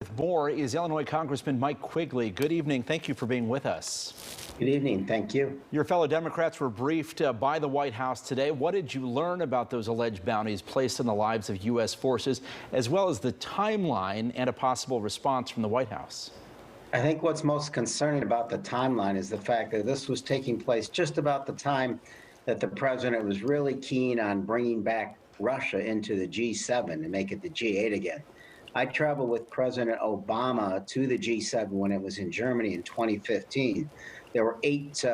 With more is Illinois Congressman Mike Quigley. Good evening. Thank you for being with us. Good evening. Thank you. Your fellow Democrats were briefed by the White House today. What did you learn about those alleged bounties placed on the lives of U.S. forces, as well as the timeline and a possible response from the White House? I think what's most concerning about the timeline is the fact that this was taking place just about the time that the president was really keen on bringing back Russia into the G7 and make it the G8 again. I traveled with President Obama to the G7 when it was in Germany in 2015. There were 8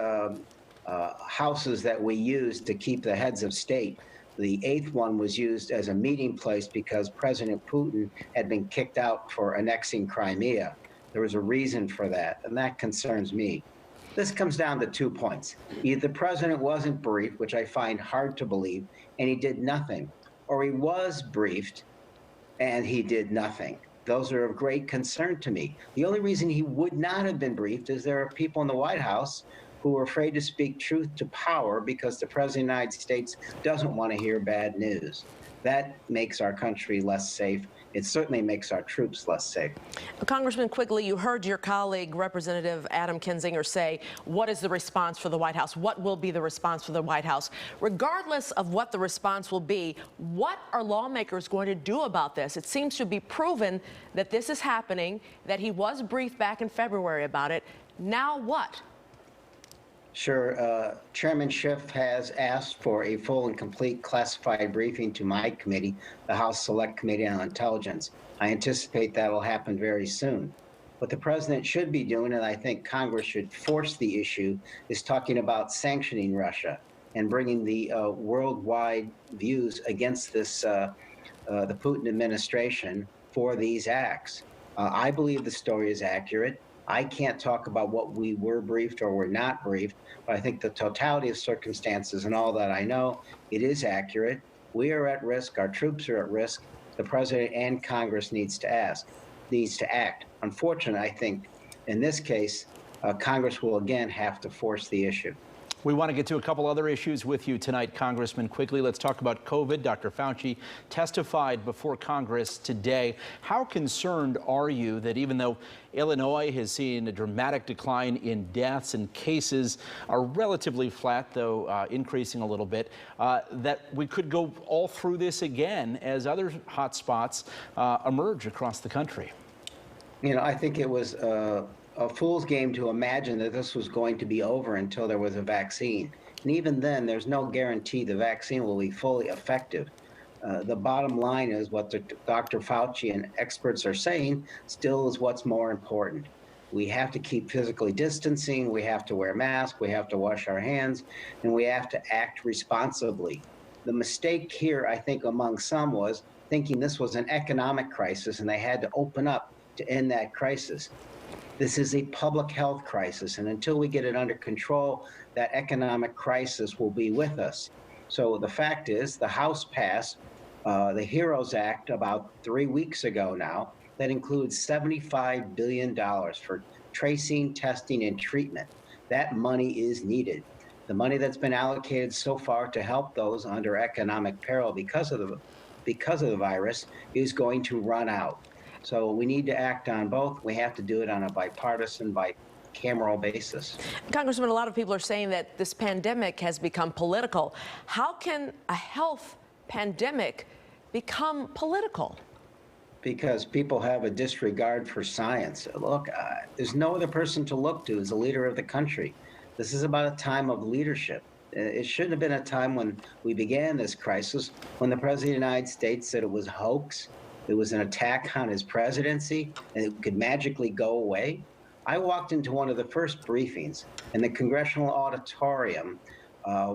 houses that we used to keep the heads of state. The 8th one was used as a meeting place because President Putin had been kicked out for annexing Crimea. There was a reason for that, and that concerns me. This comes down to 2 points. Either the president wasn't briefed, which I find hard to believe, and he did nothing, or he was briefed and he did nothing. Those are of great concern to me. The only reason he would not have been briefed is there are people in the White House who are afraid to speak truth to power because the President of the United States doesn't want to hear bad news. That makes our country less safe. It certainly makes our troops less safe. Congressman Quigley, you heard your colleague, Representative Adam Kinzinger, say, what is the response for the White House? What will be the response for the White House? Regardless of what the response will be, what are lawmakers going to do about this? It seems to be proven that this is happening, that he was briefed back in February about it. Now what? Sure. Chairman Schiff has asked for a full and complete classified briefing to my committee, the House Select Committee on Intelligence. I anticipate that will happen very soon. What the president should be doing, and I think Congress should force the issue, is talking about sanctioning Russia and bringing the worldwide views against this, the Putin administration for these acts. I believe the story is accurate. I can't talk about what we were briefed or were not briefed, but I think the totality of circumstances and all that I know, it is accurate. We are at risk. Our troops are at risk. The president and Congress needs to act. Unfortunately, I think in this case, Congress will again have to force the issue. We want to get to a couple other issues with you tonight, Congressman. Quickly, let's talk about COVID. Dr. Fauci testified before Congress today. How concerned are you that even though Illinois has seen a dramatic decline in deaths and cases are relatively flat, though increasing a little bit, that we could go all through this again as other hot spots emerge across the country? You know, I think it was a fool's game to imagine that this was going to be over until there was a vaccine. And even then, there's no guarantee the vaccine will be fully effective. The bottom line is what Dr. Fauci and experts are saying still is what's more important. We have to keep physically distancing, we have to wear masks, we have to wash our hands, and we have to act responsibly. The mistake here, I think, among some was thinking this was an economic crisis and they had to open up to end that crisis. This is a public health crisis, and until we get it under control, that economic crisis will be with us. So the fact is, the House passed the HEROES Act about 3 weeks ago now that includes $75 billion for tracing, testing, and treatment. That money is needed. The money that's been allocated so far to help those under economic peril because of the virus is going to run out. So we need to act on both. We have to do it on a bipartisan, bicameral basis. Congressman, a lot of people are saying that this pandemic has become political. How can a health pandemic become political? Because people have a disregard for science. Look, there's no other person to look to as a leader of the country. This is about a time of leadership. It shouldn't have been a time when we began this crisis, when the President of the United States said it was a hoax. It was an attack on his presidency, and it could magically go away. I walked into one of the first briefings in the Congressional Auditorium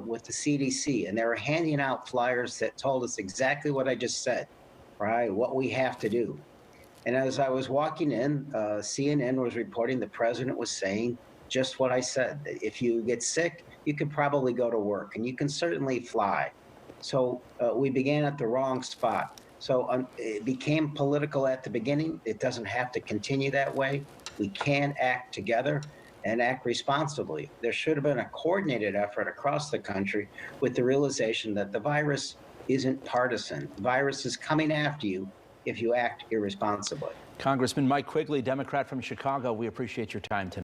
with the CDC, and they were handing out flyers that told us exactly what I just said, right? What we have to do. And as I was walking in, CNN was reporting the president was saying just what I said. If you get sick, you could probably go to work, and you can certainly fly. So we began at the wrong spot. So it became political at the beginning. It doesn't have to continue that way. We can act together and act responsibly. There should have been a coordinated effort across the country with the realization that the virus isn't partisan. The virus is coming after you if you act irresponsibly. Congressman Mike Quigley, Democrat from Chicago, we appreciate your time tonight.